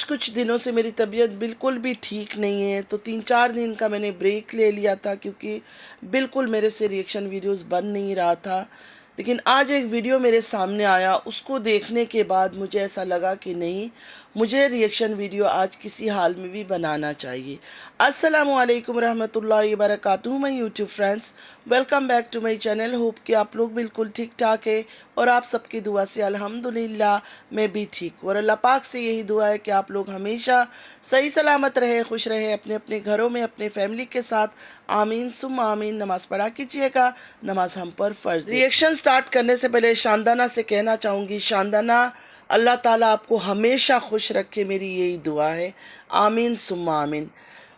कुछ दिनों से मेरी तबीयत बिल्कुल भी ठीक नहीं है, तो 3-4 दिन का मैंने ब्रेक ले लिया था क्योंकि बिल्कुल मेरे से रिएक्शन वीडियोस बन नहीं रहा था। लेकिन आज एक वीडियो मेरे सामने आया, उसको देखने के बाद मुझे ऐसा लगा कि नहीं, मुझे रिएक्शन वीडियो आज किसी हाल में भी बनाना चाहिए। अस्सलामुअलैकुम रहमतुल्लाहि व बरकातुहू my YouTube friends, welcome back to my channel. Hope कि आप लोग बिल्कुल ठीक ठाक है और आप सबकी दुआ से अल्हम्दुलिल्लाह मैं भी ठीक हूँ। और अल्लाह पाक से यही दुआ है कि आप लोग हमेशा सही सलामत रहे, खुश रहे अपने अपने घरों में अपने फैमिली के साथ। आमीन सुम आमीन। नमाज़ पढ़ा कीजिएगा, नमाज हम पर फ़र्ज़ है। रिएक्शन स्टार्ट करने से पहले शानदाना से कहना चाहूँगी, शानदाना अल्लाह ताला आपको हमेशा खुश रखे, मेरी यही दुआ है। आमीन सुम आमीन।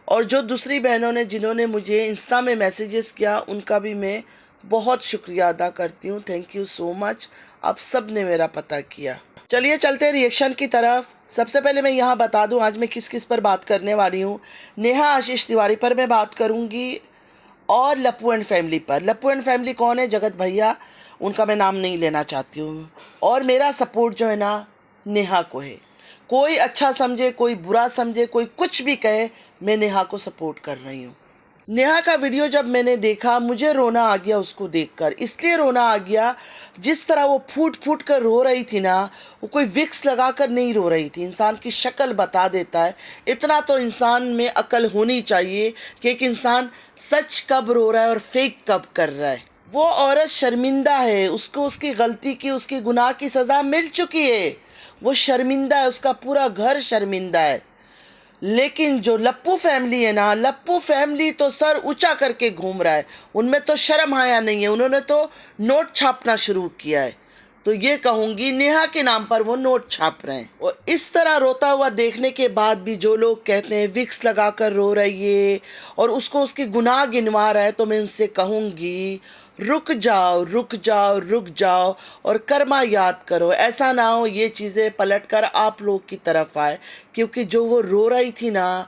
और जो दूसरी बहनों ने जिन्होंने मुझे इंस्टा में मैसेजेस किया, उनका भी मैं बहुत शुक्रिया अदा करती हूँ। थैंक यू सो मच, आप सब ने मेरा पता किया। चलिए चलते हैं रिएक्शन की तरफ। सबसे पहले मैं यहाँ बता दूँ आज मैं किस किस पर बात करने वाली हूँ। नेहा आशीष तिवारी पर मैं बात करूँगी और लप्पू एंड फैमिली पर। लप्पू एंड फैमिली कौन है? जगत भैया, उनका मैं नाम नहीं लेना चाहती हूँ। और मेरा सपोर्ट जो है ना, नेहा को है। कोई अच्छा समझे, कोई बुरा समझे, कोई कुछ भी कहे, मैं नेहा को सपोर्ट कर रही हूँ। नेहा का वीडियो जब मैंने देखा, मुझे रोना आ गया उसको देखकर। इसलिए रोना आ गया, जिस तरह वो फूट फूट कर रो रही थी ना, वो कोई विक्स लगा कर नहीं रो रही थी। इंसान की शक्ल बता देता है। इतना तो इंसान में अकल होनी चाहिए कि एक इंसान सच कब रो रहा है और फेक कब कर रहा है। वो औरत शर्मिंदा है, उसको उसकी गलती की, उसकी गुनाह की सज़ा मिल चुकी है। वो शर्मिंदा है, उसका पूरा घर शर्मिंदा है। लेकिन जो लप्पू फैमिली है ना, लप्पू फैमिली तो सर ऊंचा करके घूम रहा है। उनमें तो शर्म आया नहीं है, उन्होंने तो नोट छापना शुरू किया है। तो ये कहूँगी, नेहा के नाम पर वो नोट छाप रहे हैं। और इस तरह रोता हुआ देखने के बाद भी जो लोग कहते हैं विक्स लगा कर रो रही है और उसको उसके गुनाह गिनवा रहा है, तो मैं उनसे कहूँगी रुक जाओ रुक जाओ रुक जाओ और कर्मा याद करो। ऐसा ना हो ये चीज़ें पलट कर आप लोग की तरफ आए। क्योंकि जो वो रो रही थी ना,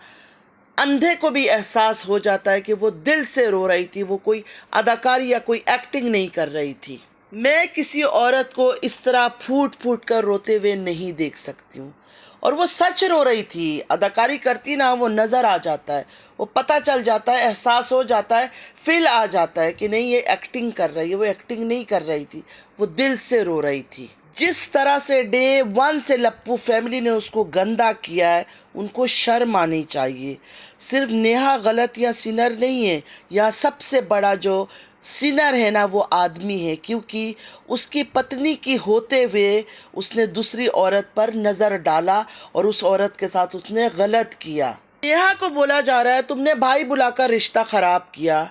अंधे को भी एहसास हो जाता है कि वो दिल से रो रही थी, वो कोई अदाकारी या कोई एक्टिंग नहीं कर रही थी। मैं किसी औरत को इस तरह फूट फूट कर रोते हुए नहीं देख सकती हूँ। और वो सच रो रही थी, अदाकारी करती ना, वो नज़र आ जाता है, वो पता चल जाता है, एहसास हो जाता है, फील आ जाता है कि नहीं ये एक्टिंग कर रही है। वो एक्टिंग नहीं कर रही थी, वो दिल से रो रही थी। जिस तरह से डे 1 से लप्पू फैमिली ने उसको गंदा किया है, उनको शर्म आनी चाहिए। सिर्फ नेहा गलत या सिनर नहीं है, या सबसे बड़ा जो सिनर है ना, वो आदमी है। क्योंकि उसकी पत्नी की होते हुए उसने दूसरी औरत पर नज़र डाला और उस औरत के साथ उसने गलत किया। नेहा को बोला जा रहा है तुमने भाई बुलाकर रिश्ता ख़राब किया,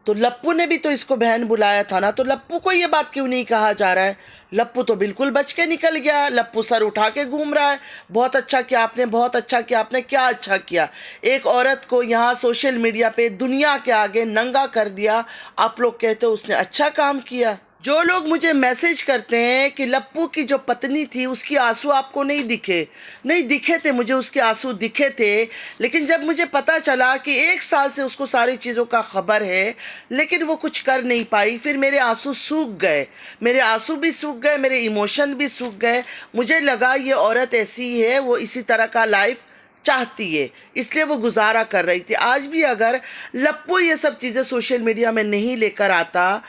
तो लप्पू ने भी तो इसको बहन बुलाया था ना, तो लप्पू को ये बात क्यों नहीं कहा जा रहा है? लप्पू तो बिल्कुल बच के निकल गया। लप्पू सर उठा के घूम रहा है, बहुत अच्छा किया आपने, बहुत अच्छा किया आपने। क्या अच्छा किया? एक औरत को यहाँ सोशल मीडिया पे दुनिया के आगे नंगा कर दिया। आप लोग कहते हो उसने अच्छा काम किया। जो लोग मुझे मैसेज करते हैं कि लप्पू की जो पत्नी थी उसकी आंसू आपको नहीं दिखे, नहीं दिखे थे, मुझे उसके आंसू दिखे थे। लेकिन जब मुझे पता चला कि 1 साल से उसको सारी चीज़ों का खबर है लेकिन वो कुछ कर नहीं पाई, फिर मेरे आंसू सूख गए। मेरे आंसू भी सूख गए, मेरे इमोशन भी सूख गए। मुझे लगा ये औरत ऐसी है, वो इसी तरह का लाइफ चाहती है, इसलिए वो गुजारा कर रही थी। आज भी अगर लप्पू ये सब चीज़ें सोशल मीडिया में नहीं लेकर आता,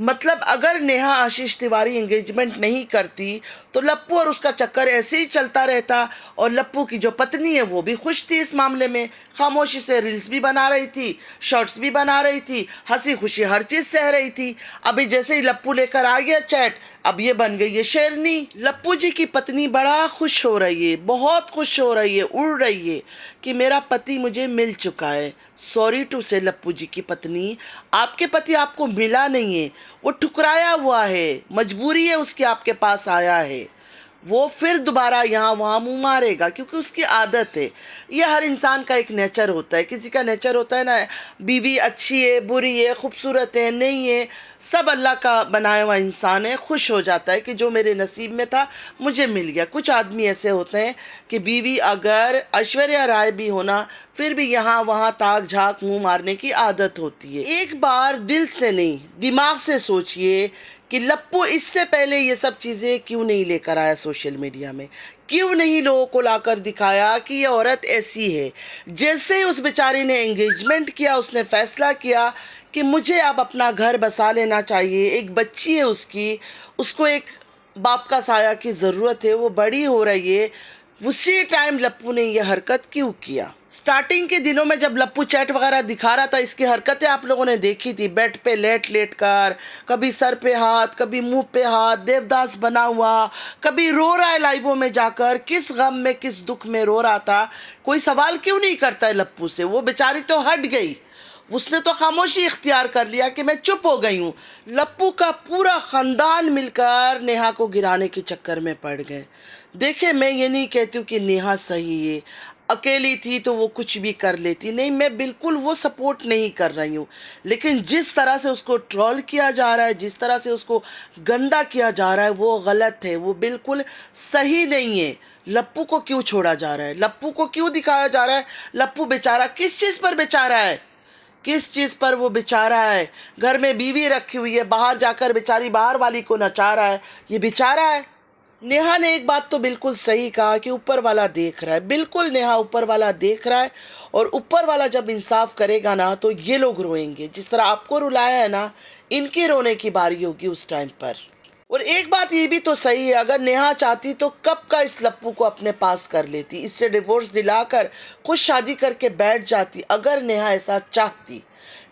मतलब अगर नेहा आशीष तिवारी एंगेजमेंट नहीं करती, तो लप्पू और उसका चक्कर ऐसे ही चलता रहता। और लप्पू की जो पत्नी है वो भी खुश थी इस मामले में, खामोशी से रील्स भी बना रही थी, शॉर्ट्स भी बना रही थी, हंसी खुशी हर चीज़ सह रही थी। अभी जैसे ही लप्पू लेकर आ गया चैट, अब ये बन गई है शेरनी। लप्पू जी की पत्नी बड़ा खुश हो रही है, बहुत खुश हो रही है, उड़ रही है कि मेरा पति मुझे मिल चुका है। सॉरी टू से लप्पू जी की पत्नी, आपके पति आपको मिला नहीं है, वो ठुकराया हुआ है, मजबूरी है उसकी, आपके पास आया है। वो फिर दोबारा यहाँ वहाँ मुँह मारेगा क्योंकि उसकी आदत है। ये हर इंसान का एक नेचर होता है। किसी का नेचर होता है ना, बीवी अच्छी है, बुरी है, खूबसूरत है, नहीं है, सब अल्लाह का बनाया हुआ इंसान है। खुश हो जाता है कि जो मेरे नसीब में था मुझे मिल गया। कुछ आदमी ऐसे होते हैं कि बीवी अगर ऐश्वर्या राय भी होना, फिर भी यहाँ वहाँ ताक झाक मुँह मारने की आदत होती है। एक बार दिल से नहीं, दिमाग से सोचिए कि लप्पू इससे पहले ये सब चीज़ें क्यों नहीं लेकर आया सोशल मीडिया में, क्यों नहीं लोगों को लाकर दिखाया कि ये औरत ऐसी है। जैसे ही उस बेचारी ने एंगेजमेंट किया, उसने फैसला किया कि मुझे अब अपना घर बसा लेना चाहिए, एक बच्ची है उसकी, उसको एक बाप का साया की ज़रूरत है, वो बड़ी हो रही है, उसी टाइम लप्पू ने ये हरकत क्यों किया। स्टार्टिंग के दिनों में जब लप्पू चैट वगैरह दिखा रहा था, इसकी हरकतें आप लोगों ने देखी थी, बेड पे लेट लेट कर, कभी सर पे हाथ, कभी मुंह पे हाथ, देवदास बना हुआ, कभी रो रहा है लाइवों में जाकर, किस गम में किस दुख में रो रहा था। कोई सवाल क्यों नहीं करता है लप्पू से। वो बेचारी तो हट गई, उसने तो खामोशी इख्तियार कर लिया कि मैं चुप हो गई हूँ। लप्पू का पूरा ख़ानदान मिलकर नेहा को गिराने के चक्कर में पड़ गए। देखिए, मैं ये नहीं कहती हूँ कि नेहा सही है, अकेली थी तो वो कुछ भी कर लेती, नहीं, मैं बिल्कुल वो सपोर्ट नहीं कर रही हूँ। लेकिन जिस तरह से उसको ट्रोल किया जा रहा है, जिस तरह से उसको गंदा किया जा रहा है, वो गलत है, वो बिल्कुल सही नहीं है। लप्पू को क्यों छोड़ा जा रहा है, लप्पू को क्यों दिखाया जा रहा है। लप्पू बेचारा किस चीज़ पर बेचारा है, किस चीज़ पर वो बेचारा है। घर में बीवी रखी हुई है, बाहर जाकर बेचारी बाहर वाली को नचा रहा है, ये बेचारा है। नेहा ने एक बात तो बिल्कुल सही कहा कि ऊपर वाला देख रहा है। बिल्कुल नेहा, ऊपर वाला देख रहा है, और ऊपर वाला जब इंसाफ करेगा ना तो ये लोग रोएंगे। जिस तरह आपको रुलाया है ना, इनके रोने की बारी होगी उस टाइम पर। और एक बात ये भी तो सही है, अगर नेहा चाहती तो कब का इस लप्पू को अपने पास कर लेती, इससे डिवोर्स दिलाकर खुद शादी करके बैठ जाती। अगर नेहा ऐसा चाहती,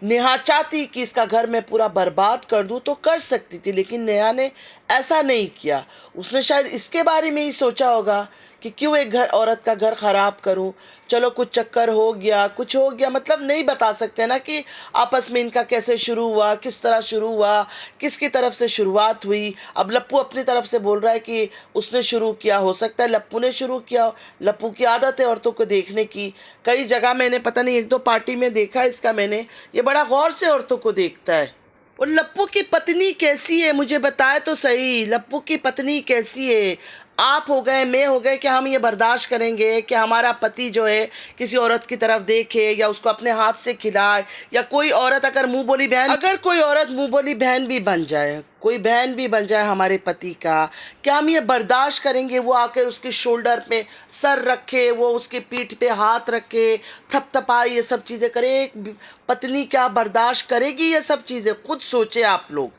नेहा चाहती कि इसका घर मैं पूरा बर्बाद कर दूं तो कर सकती थी, लेकिन नेहा ने ऐसा नहीं किया। उसने शायद इसके बारे में ही सोचा होगा कि क्यों एक औरत का घर ख़राब करूं, चलो कुछ चक्कर हो गया, कुछ हो गया, मतलब नहीं बता सकते ना कि आपस में इनका कैसे शुरू हुआ, किस तरह शुरू हुआ, किसकी तरफ से शुरुआत हुई। अब लप्पू अपनी तरफ से बोल रहा है कि उसने शुरू किया, हो सकता है लप्पू ने शुरू किया। लप्पू की आदत है औरतों को देखने की, कई जगह मैंने पता नहीं 1-2 पार्टी में देखा इसका, मैंने ये बड़ा गौर से औरतों को देखता है। और लप्पू की पत्नी कैसी है, मुझे बताए तो सही, लप्पू की पत्नी कैसी है। आप हो गए, मैं हो गए कि हम ये बर्दाश्त करेंगे कि हमारा पति जो है किसी औरत की तरफ देखे या उसको अपने हाथ से खिलाए, या कोई औरत अगर मुंह बोली बहन, अगर कोई औरत मुंह बोली बहन भी बन जाए, कोई बहन भी बन जाए हमारे पति का, क्या हम ये बर्दाश्त करेंगे वो आके उसके शोल्डर पे सर रखे, वो उसके पीठ पे हाथ रखे, थपथपाए, ये सब चीज़ें करे। एक पत्नी क्या बर्दाश्त करेगी ये सब चीज़ें? खुद सोचे आप लोग।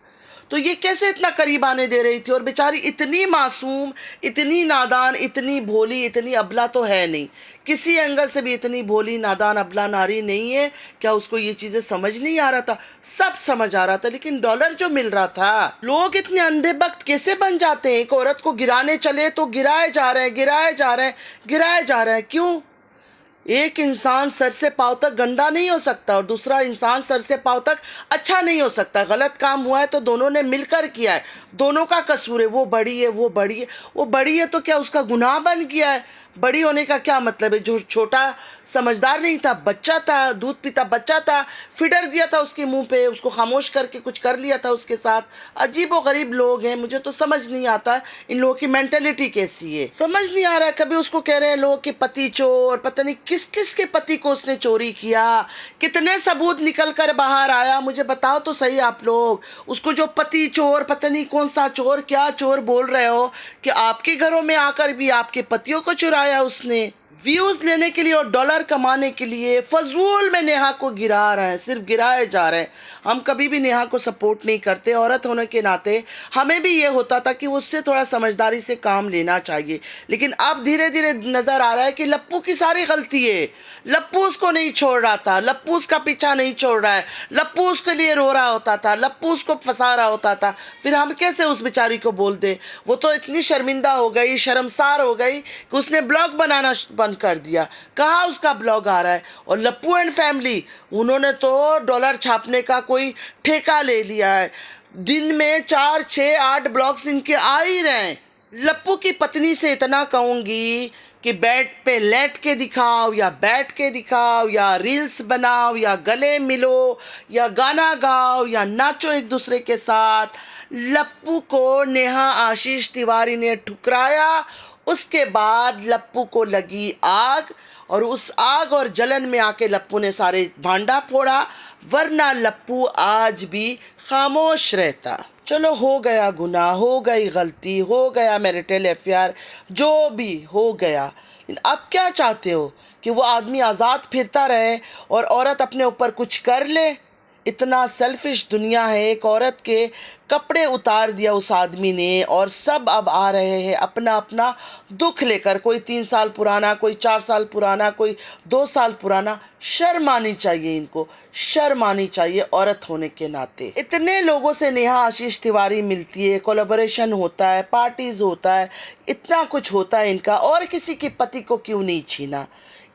तो ये कैसे इतना करीब आने दे रही थी। और बेचारी इतनी मासूम, इतनी नादान, इतनी भोली, इतनी अबला तो है नहीं, किसी एंगल से भी इतनी भोली, नादान, अबला नारी नहीं है। क्या उसको ये चीज़ें समझ नहीं आ रहा था? सब समझ आ रहा था, लेकिन डॉलर जो मिल रहा था। लोग इतने अंधे भक्त कैसे बन जाते हैं? एक औरत को गिराने चले तो गिराए जा रहे हैं, गिराए जा रहे हैं, गिराए जा रहे हैं। क्यों? एक इंसान सर से पाँव तक गंदा नहीं हो सकता और दूसरा इंसान सर से पाँव तक अच्छा नहीं हो सकता। गलत काम हुआ है तो दोनों ने मिलकर किया है, दोनों का कसूर है। वो बड़ी है, वो बड़ी है, वो बड़ी है तो क्या उसका गुनाह बन गया है? बड़ी होने का क्या मतलब है? जो छोटा समझदार नहीं था, बच्चा था, दूध पीता बच्चा था, फिडर दिया था उसके मुंह पे, उसको खामोश करके कुछ कर लिया था उसके साथ। अजीब व गरीब लोग हैं, मुझे तो समझ नहीं आता इन लोगों की मेंटेलिटी कैसी है, समझ नहीं आ रहा है। कभी उसको कह रहे हैं लोग कि पति चोर, पता नहीं किस किस के पति को उसने चोरी किया, कितने सबूत निकल कर बाहर आया, मुझे बताओ तो सही आप लोग। उसको जो पति चोर, पता नहीं कौन सा चोर, क्या चोर बोल रहे हो कि आपके घरों में आकर भी आपके पतियों को चुराया उसने। व्यूज़ लेने के लिए और डॉलर कमाने के लिए फजूल में नेहा को गिरा रहे हैं, सिर्फ गिराए जा रहे हैं। हम कभी भी नेहा को सपोर्ट नहीं करते, औरत होने के नाते हमें भी ये होता था कि उससे थोड़ा समझदारी से काम लेना चाहिए। लेकिन अब धीरे धीरे नज़र आ रहा है कि लप्पू की सारी गलती है। लप्पू उसको नहीं छोड़ रहा था, लप्पू उसका पीछा नहीं छोड़ रहा है, लप्पू उसके लिए रो रहा होता था, लप्पू उसको फंसा रहा होता था। फिर हम कैसे उस बेचारी को बोल दें? वो तो इतनी शर्मिंदा हो गई, शर्मसार हो गई कि उसने ब्लॉग बनाना बंद कर दिया। कहाँ उसका ब्लॉग आ रहा है? और लप्पू एंड फैमिली, उन्होंने तो डॉलर छापने का कोई ठेका ले लिया है। दिन में 4, 6, 8 ब्लॉग्स इनके आ ही रहे हैं। लप्पू की पत्नी से इतना कहूँगी कि बेड पे लेट के दिखाओ, या बैठ के दिखाओ, या रील्स बनाओ, या गले मिलो, या गाना गाओ, या नाचो एक दूसरे के साथ। लप्पू को नेहा आशीष तिवारी ने ठुकराया उसके बाद लप्पू को लगी आग और उस आग और जलन में आके लप्पू ने सारे भांडा फोड़ा, वरना लप्पू आज भी खामोश रहता। चलो हो गया गुनाह, हो गई गलती, हो गया मैरिटल अफेयर, जो भी हो गया। लेकिन अब क्या चाहते हो कि वो आदमी आज़ाद फिरता रहे और औरत अपने ऊपर कुछ कर ले? इतना सेल्फिश दुनिया है। एक औरत के कपड़े उतार दिया उस आदमी ने और सब अब आ रहे हैं अपना अपना दुख लेकर, कोई 3 साल पुराना, कोई 4 साल पुराना, कोई 2 साल पुराना। शर्म आनी चाहिए इनको, शर्म आनी चाहिए औरत होने के नाते। इतने लोगों से नेहा आशीष तिवारी मिलती है, कोलैबोरेशन होता है, पार्टीज होता है, इतना कुछ होता है इनका, और किसी के पति को क्यों नहीं छीना?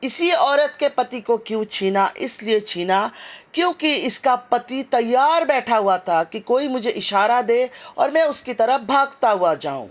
इसी औरत के पति को क्यों छीना? इसलिए छीना क्योंकि इसका पति तैयार बैठा हुआ था कि कोई मुझे इशारा दे और मैं उसकी तरफ भागता हुआ जाऊं।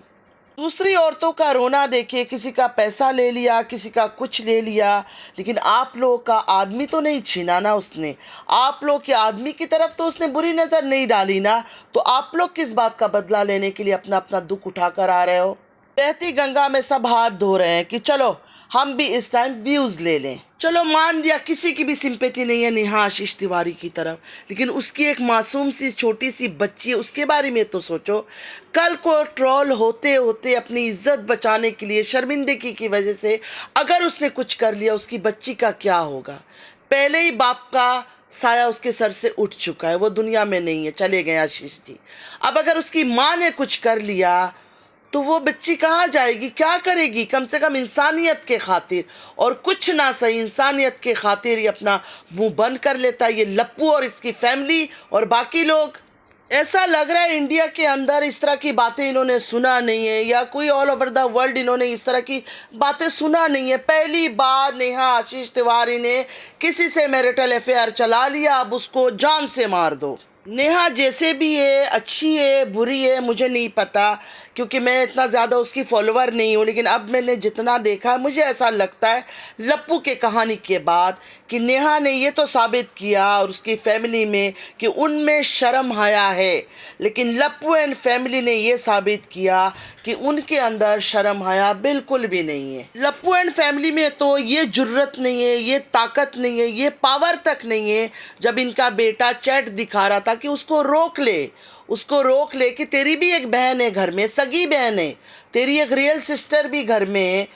दूसरी औरतों का रोना देखिए, किसी का पैसा ले लिया, किसी का कुछ ले लिया, लेकिन आप लोगों का आदमी तो नहीं छीना ना उसने। आप लोग के आदमी की तरफ तो उसने बुरी नज़र नहीं डाली ना, तो आप लोग किस बात का बदला लेने के लिए अपना अपना दुख उठा कर आ रहे हो? बहती गंगा में सब हाथ धो रहे हैं कि चलो हम भी इस टाइम व्यूज़ ले लें। चलो मान लिया किसी की भी सिंपैथी नहीं है नेहा आशीष तिवारी की तरफ, लेकिन उसकी एक मासूम सी छोटी सी बच्ची है, उसके बारे में तो सोचो। कल को ट्रोल होते होते अपनी इज्जत बचाने के लिए, शर्मिंदगी की वजह से अगर उसने कुछ कर लिया, उसकी बच्ची का क्या होगा? पहले ही बाप का साया उसके सर से उठ चुका है, वो दुनिया में नहीं है, चले गए आशीष जी। अब अगर उसकी माँ ने कुछ कर लिया तो वो बच्ची कहाँ जाएगी, क्या करेगी? कम से कम इंसानियत के खातिर, और कुछ ना सही इंसानियत के खातिर ये अपना मुंह बंद कर लेता है ये लप्पू और इसकी फैमिली और बाकी लोग। ऐसा लग रहा है इंडिया के अंदर इस तरह की बातें इन्होंने सुना नहीं है, या कोई ऑल ओवर द वर्ल्ड इन्होंने इस तरह की बातें सुना नहीं है। पहली बार नेहा आशीष तिवारी ने किसी से मैरिटल अफेयर चला लिया, अब उसको जान से मार दो। नेहा जैसे भी है, अच्छी है, बुरी है, मुझे नहीं पता, क्योंकि मैं इतना ज़्यादा उसकी फॉलोवर नहीं हूँ। लेकिन अब मैंने जितना देखा, मुझे ऐसा लगता है लप्पू के कहानी के बाद कि नेहा ने ये तो साबित किया और उसकी फैमिली में कि उनमें शर्म हया है, लेकिन लप्पू एंड फैमिली ने ये साबित किया कि उनके अंदर शर्म हया बिल्कुल भी नहीं है। लप्पू एंड फैमिली में तो ये जुर्रत नहीं है, ये ताकत नहीं है, ये पावर तक नहीं है। जब इनका बेटा चैट दिखा रहा था कि उसको रोक ले, उसको रोक ले कि तेरी भी एक बहन है घर में, सगी बहन है, तेरी एक रियल सिस्टर भी घर में है।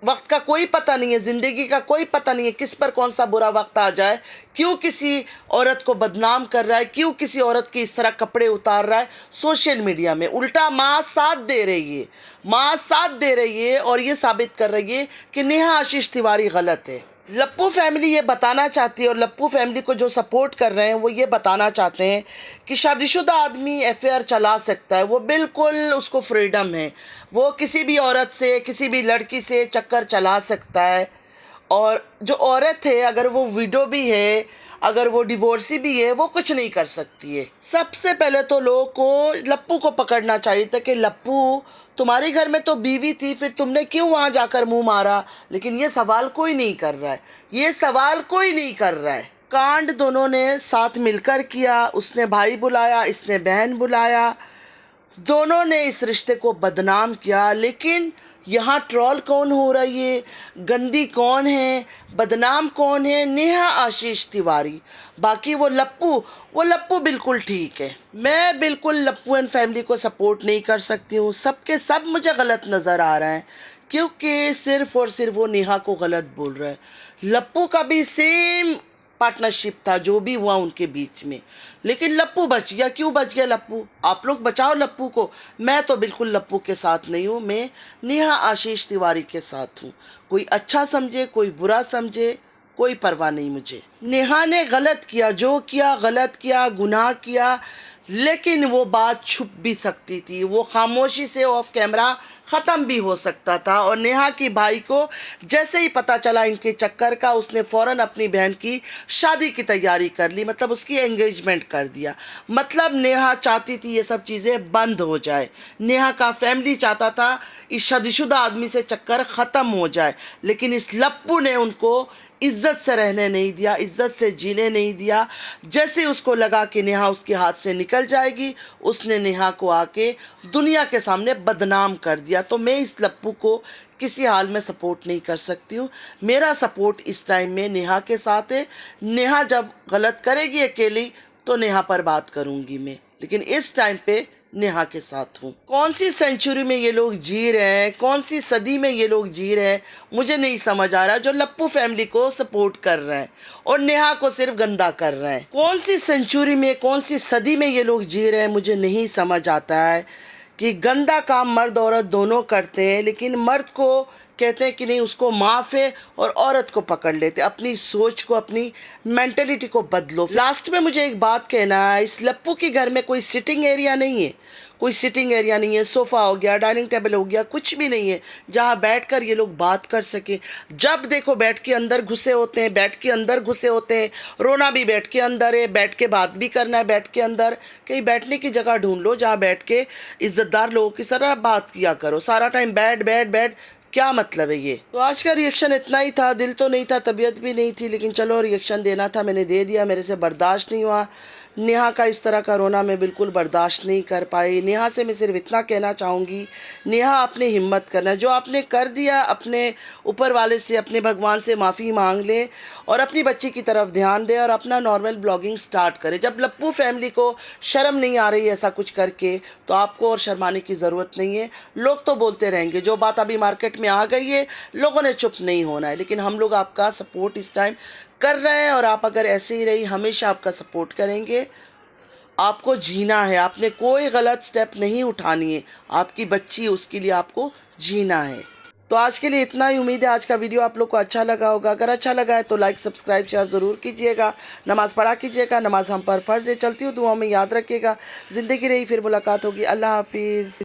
वक्त का कोई पता नहीं है, ज़िंदगी का कोई पता नहीं है, किस पर कौन सा बुरा वक्त आ जाए। क्यों किसी औरत को बदनाम कर रहा है, क्यों किसी औरत के इस तरह कपड़े उतार रहा है सोशल मीडिया में? उल्टा माँ साथ दे रही है, माँ साथ दे रही है और ये साबित कर रही है कि नेहा आशीष तिवारी गलत है। लप्पू फैमिली ये बताना चाहती है, और लप्पू फैमिली को जो सपोर्ट कर रहे हैं वो ये बताना चाहते हैं कि शादीशुदा आदमी अफेयर चला सकता है, वो बिल्कुल उसको फ्रीडम है, वो किसी भी औरत से, किसी भी लड़की से चक्कर चला सकता है। और जो औरत है, अगर वो विडो भी है, अगर वो डिवोर्सी भी है, वो कुछ नहीं कर सकती है। सबसे पहले तो लोगों को लप्पू को पकड़ना चाहिए था कि लप्पू तुम्हारे घर में तो बीवी थी, फिर तुमने क्यों वहाँ जाकर मुंह मारा? लेकिन ये सवाल कोई नहीं कर रहा है, ये सवाल कोई नहीं कर रहा है। कांड दोनों ने साथ मिलकर किया, उसने भाई बुलाया, इसने बहन बुलाया, दोनों ने इस रिश्ते को बदनाम किया। लेकिन यहाँ ट्रोल कौन हो रही है, गंदी कौन है, बदनाम कौन है? नेहा आशीष तिवारी। बाकी वो लप्पू बिल्कुल ठीक है। मैं बिल्कुल लप्पू एंड फैमिली को सपोर्ट नहीं कर सकती हूँ, सबके सब मुझे गलत नज़र आ रहा है, क्योंकि सिर्फ़ और सिर्फ वो नेहा को गलत बोल रहा है। लप्पू का भी सेम पार्टनरशिप था जो भी हुआ उनके बीच में, लेकिन लप्पू बच गया। क्यों बच गया लप्पू? आप लोग बचाओ लप्पू को। मैं तो बिल्कुल लप्पू के साथ नहीं हूँ, मैं नेहा आशीष तिवारी के साथ हूँ। कोई अच्छा समझे, कोई बुरा समझे, कोई परवाह नहीं मुझे। नेहा ने गलत किया, जो किया गलत किया, गुनाह किया, लेकिन वो बात छुप भी सकती थी, वो खामोशी से ऑफ कैमरा ख़त्म भी हो सकता था। और नेहा की भाई को जैसे ही पता चला इनके चक्कर का, उसने फ़ौरन अपनी बहन की शादी की तैयारी कर ली, मतलब उसकी एंगेजमेंट कर दिया। मतलब नेहा चाहती थी ये सब चीज़ें बंद हो जाए, नेहा का फैमिली चाहता था इस शादीशुदा आदमी से चक्कर ख़त्म हो जाए, लेकिन इस लप्पू ने उनको इज्जत से रहने नहीं दिया, इज्जत से जीने नहीं दिया। जैसे उसको लगा कि नेहा उसके हाथ से निकल जाएगी, उसने नेहा को आके दुनिया के सामने बदनाम कर दिया। तो मैं इस लप्पू को किसी हाल में सपोर्ट नहीं कर सकती हूँ। मेरा सपोर्ट इस टाइम में नेहा के साथ है। नेहा जब गलत करेगी अकेली तो नेहा पर बात करूँगी मैं, लेकिन इस टाइम पे नेहा के साथ हूँ। कौन सी सेंचुरी में ये लोग जी रहे हैं, कौन सी सदी में ये लोग जी रहे हैं, मुझे नहीं समझ आ रहा। जो लप्पू फैमिली को सपोर्ट कर रहे हैं और नेहा को सिर्फ गंदा कर रहे हैं। कौन सी सेंचुरी में, कौन सी सदी में ये लोग जी रहे हैं, मुझे नहीं समझ आता है कि गंदा काम मर्द औरत दोनों करते हैं, लेकिन मर्द को कहते हैं कि नहीं उसको माफ़ है और औरत को पकड़ लेते। अपनी सोच को, अपनी मेंटलिटी को बदलो। लास्ट में मुझे एक बात कहना है, इस लप्पू के घर में कोई सिटिंग एरिया नहीं है, कोई सिटिंग एरिया नहीं है। सोफ़ा हो गया, डाइनिंग टेबल हो गया, कुछ भी नहीं है जहाँ बैठकर ये लोग बात कर सकें। जब देखो बैठ के अंदर घुसे होते हैं, बैठ के अंदर घुसे होते हैं। रोना भी बैठ के अंदर है, बैठ के बात भी करना है बैठ के अंदर। कहीं बैठने की जगह ढूंढ लो जहाँ बैठ के इज्जतदार लोगों की तरह बात किया करो। सारा टाइम बैठ बैठ बैठ, क्या मतलब है ये। तो आज का रिएक्शन इतना ही था। दिल तो नहीं था, तबीयत भी नहीं थी, लेकिन चलो रिएक्शन देना था, मैंने दे दिया। मेरे से बर्दाश्त नहीं हुआ। नेहा का इस तरह का रोना मैं बिल्कुल बर्दाश्त नहीं कर पाई। नेहा से मैं सिर्फ इतना कहना चाहूँगी, नेहा अपनी हिम्मत करना, जो आपने कर दिया अपने ऊपर वाले से, अपने भगवान से माफ़ी मांग ले और अपनी बच्ची की तरफ ध्यान दे और अपना नॉर्मल ब्लॉगिंग स्टार्ट करे। जब लप्पू फैमिली को शर्म नहीं आ रही है ऐसा कुछ करके, तो आपको और शर्माने की ज़रूरत नहीं है। लोग तो बोलते रहेंगे, जो बात अभी मार्केट में आ गई है लोगों ने चुप नहीं होना है। लेकिन हम लोग आपका सपोर्ट इस टाइम कर रहे हैं और आप अगर ऐसे ही रही, हमेशा आपका सपोर्ट करेंगे। आपको जीना है, आपने कोई गलत स्टेप नहीं उठानी है। आपकी बच्ची, उसके लिए आपको जीना है। तो आज के लिए इतना ही। उम्मीद है आज का वीडियो आप लोग को अच्छा लगा होगा। अगर अच्छा लगा है तो लाइक, सब्सक्राइब, शेयर ज़रूर कीजिएगा। नमाज़ पढ़ा कीजिएगा, नमाज हम पर फ़र्ज़ है। चलती हूँ, दुआ में याद रखिएगा। ज़िंदगी रही फिर मुलाकात होगी। अल्लाह हाफिज़।